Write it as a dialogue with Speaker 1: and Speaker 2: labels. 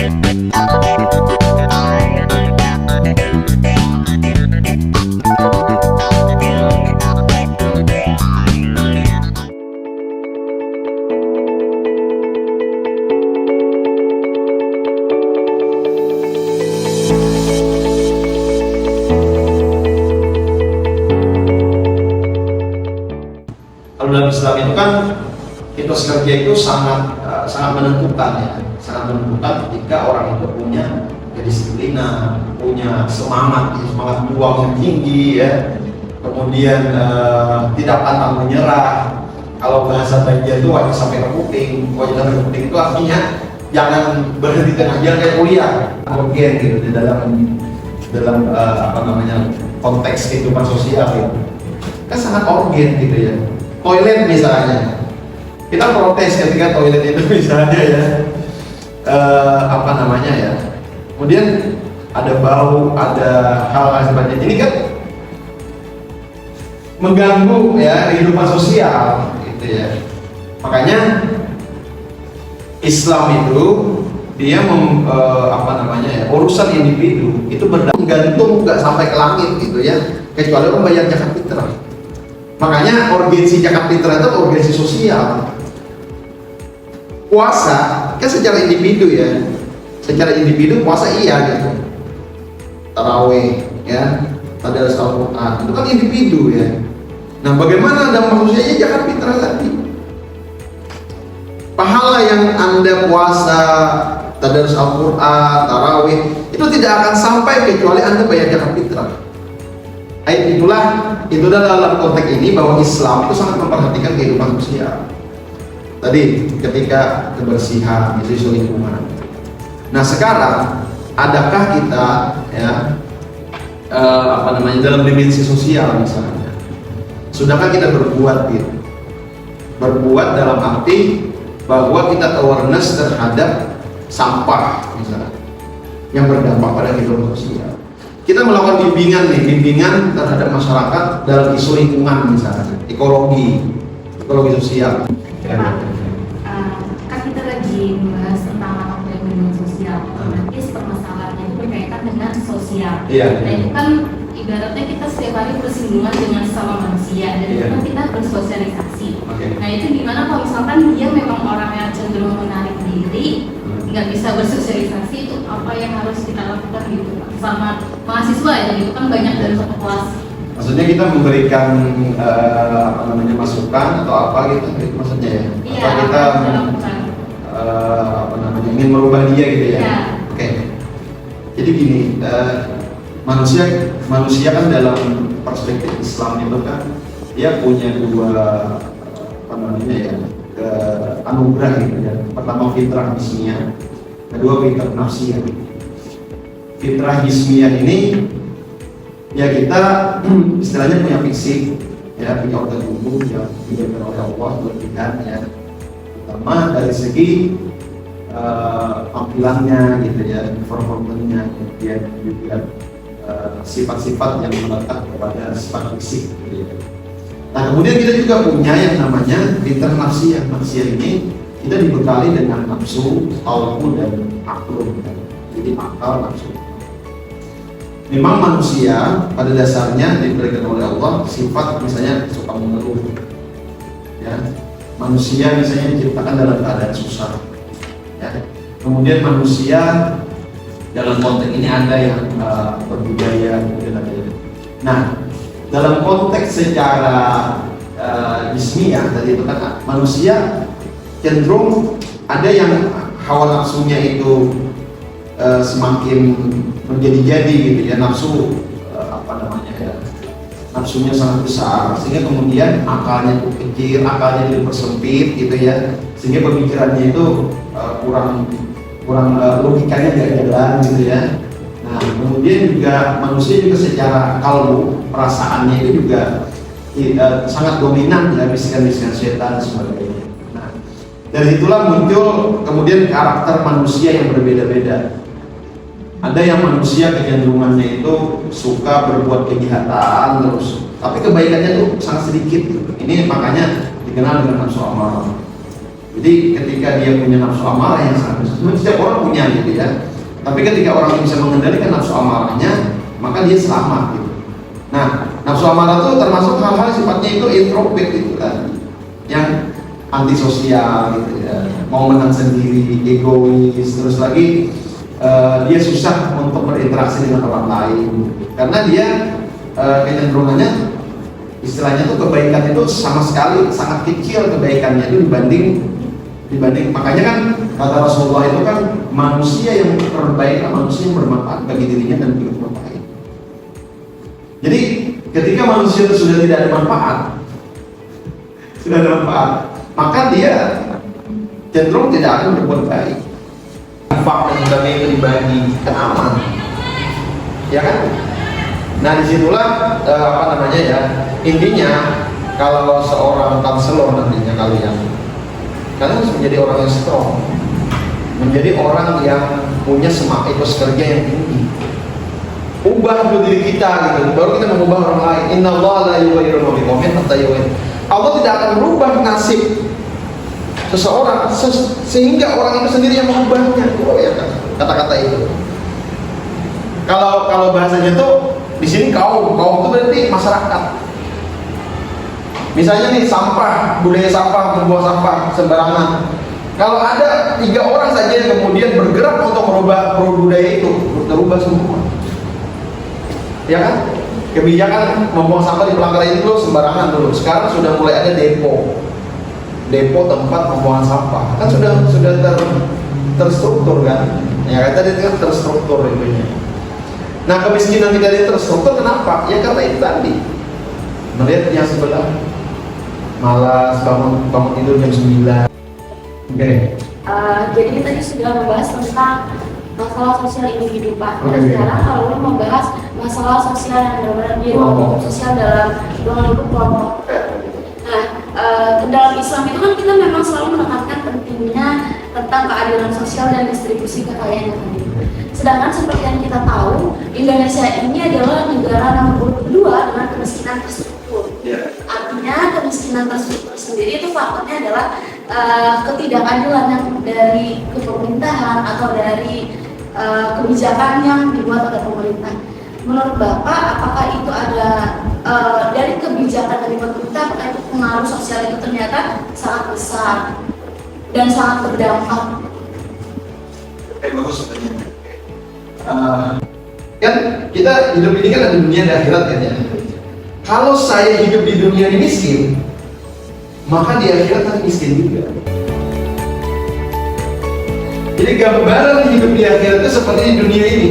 Speaker 1: Kalau dalam Islam itu kan etos kerja itu sangat menentukan ya, sangat menentukan ketika orang itu punya kedisiplinan, punya semangat juang yang tinggi ya, kemudian tidak pantang menyerah. Kalau bahasa Baja itu wajib sampai kuping, itu artinya jangan berhenti tengah jalan kayak kuliah, urgen gitu di dalam konteks kehidupan sosial gitu. Kan sangat urgen gitu ya. Toilet misalnya, kita protes ketika toilet itu misalnya ya, kemudian ada bau, ada hal-hal seperti ini kan mengganggu ya kehidupan sosial gitu ya. Makanya Islam itu dia urusan individu itu bergantung nggak sampai ke langit gitu ya, kecuali orang bayar zakat fitrah. Makanya urgensi zakat fitrah itu urgensi sosial. Puasa kan secara individu ya, secara individu puasa iya gitu, taraweh ya, tadarus Al-Quran itu kan individu ya. Nah bagaimana dampak sosialnya zakat fitrah tadi? Pahala yang Anda puasa, tadarus Al-Quran, taraweh itu tidak akan sampai kecuali Anda bayar zakat fitrah. Itulah dalam konteks ini bahwa Islam itu sangat memperhatikan kehidupan sosial. Tadi ketika kebersihan, isu lingkungan. Nah sekarang adakah kita ya dalam dimensi sosial misalnya, sudahkah kita berbuat gitu? Berbuat dalam arti bahwa kita awareness terhadap sampah misalnya yang berdampak pada kehidupan sosial. Kita melakukan bimbingan terhadap masyarakat dalam isu lingkungan misalnya, ekologi sosial.
Speaker 2: Kan kita lagi membahas tentang apa yang berhubungan sosial, otomatis permasalahannya itu berkaitan dengan sosial. Nah itu kan ibaratnya kita setiap hari bersinggungan dengan sesama manusia dan itu kan kita bersosialisasi. Nah itu gimana kalau misalkan dia memang orang yang cenderung menarik diri, nggak bisa bersosialisasi, itu apa yang harus kita lakukan gitu sama mahasiswa ya, gitu kan banyak dari satu kelas.
Speaker 1: Maksudnya kita memberikan masukan atau apa gitu maksudnya ya?
Speaker 2: Iya,
Speaker 1: atau kita ingin merubah dia gitu ya?
Speaker 2: Iya.
Speaker 1: Oke. Jadi gini, manusia kan dalam perspektif Islam itu kan dia punya dua anugerah gitu ya. Pertama fitrah hismiyah, kedua fitrah nafsiyah. Fitrah hismiyah ini ya kita istilahnya punya fisik ya, punya organ tubuh yang diberikan oleh Allah berlebihan ya, pertama dari segi tampilannya gitu ya, performanya, kemudian juga sifat-sifat yang melekat kepada sifat fisik gitu ya. Nah kemudian kita juga punya yang namanya fitrah nafsiyah. Nafsiyah ini kita dibekali dengan nafsu, qalbu dan akal. Jadi akal, nafsu. Memang manusia pada dasarnya diberikan oleh Allah sifat misalnya suka mengeluh. Ya. Manusia misalnya diciptakan dalam keadaan susah. Ya. Kemudian manusia dalam konteks ini ada yang berbudaya, kemudian ada yang. Nah, dalam konteks secara jismiyah tadi itu kan manusia cenderung ada yang hawa nafsunya itu semakin menjadi-jadi gitu ya, nafsu nafsunya sangat besar sehingga kemudian akalnya itu kecil, akalnya dipersempit gitu ya, sehingga pemikirannya itu kurang logikanya nggak jalan gitu ya. Nah kemudian juga manusia juga secara kalbu perasaannya itu juga sangat dominan ya, bisikan-bisikan setan dan sebagainya. Nah dari itulah muncul kemudian karakter manusia yang berbeda-beda. Ada yang manusia kecenderungannya itu suka berbuat kejahatan terus, tapi kebaikannya itu sangat sedikit gitu. Ini makanya dikenal dengan nafsu amarah. Jadi ketika dia punya nafsu amarah yang sangat besar, sebenarnya setiap orang punya gitu ya. Tapi ketika orang bisa mengendalikan nafsu amarahnya, maka dia selamat gitu. Nah, nafsu amarah itu termasuk hal-hal sifatnya itu introvert gitu kan, yang antisosial gitu ya, mau menang sendiri, egois, terus lagi dia susah untuk berinteraksi dengan orang lain karena dia kecenderungannya istilahnya tuh kebaikan itu sama sekali sangat kecil kebaikannya itu dibanding makanya kan kata Rasulullah itu kan manusia yang terbaik adalah manusia yang bermanfaat bagi dirinya dan bagi orang lain. Jadi ketika manusia itu sudah tidak ada manfaat, maka dia cenderung tidak akan berbuat baik. Infak dan sebagainya itu dibagi, kan aman, ya kan? Nah disitulah intinya kalau seorang konselor nantinya kalian harus menjadi orang yang strong, menjadi orang yang punya semangat etos kerja yang tinggi. Ubah dulu diri kita gitu, baru kita mengubah orang lain. Innallaha la yughayyiru ma biqaumin hatta yughayyiru. Allah tidak akan merubah nasib seseorang sehingga orang itu sendiri yang mengubahnya. Oh ya kan, kata-kata itu. Kalau bahasanya tuh di sini kaum itu berarti masyarakat. Misalnya nih sampah, budaya sampah, membuang sampah sembarangan. Kalau ada 3 orang saja yang kemudian bergerak untuk merubah budaya itu, berubah semua. Ya kan? Kebijakan membuang sampah di pelanggaran itu sembarangan dulu. Sekarang sudah mulai ada depo tempat pembuangan sampah. Kan sudah terstruktur kan? Ya kan tadi kan terstruktur itunya. Nah kemiskinan tidak ada terstruktur kenapa? Ya karena itu tadi melihat yang sebelah malas bangun tidur jam 9. Oke.
Speaker 2: Jadi tadi sudah membahas tentang masalah sosial individu Pak. Dan sekarang kalau membahas masalah sosial yang benar-benar di ruang sosial dalam lingkup kelompok. Nah, dalam Islam itu kan kita memang selalu menekankan pentingnya tentang keadilan sosial dan distribusi kekayaan yang adil. Sedangkan seperti yang kita tahu, Indonesia ini adalah negara nomor 2 dengan kemiskinan terstruktur. Artinya kemiskinan terstruktur sendiri itu faktornya adalah ketidakadilan yang dari kepemerintahan atau dari kebijakan yang dibuat oleh pemerintah. Menurut Bapak, apakah itu ada dari kebijakan dari pemerintah, apakah itu pengaruh sosial itu ternyata sangat besar dan sangat berdampak?
Speaker 1: Bagus pertanyaan. Kan kita hidup ini kan ada dunia dan akhirat kan ya. Kalau saya hidup di dunia ini miskin, maka di akhirat kan miskin juga. Jadi gambaran hidup di akhirat itu seperti di dunia ini.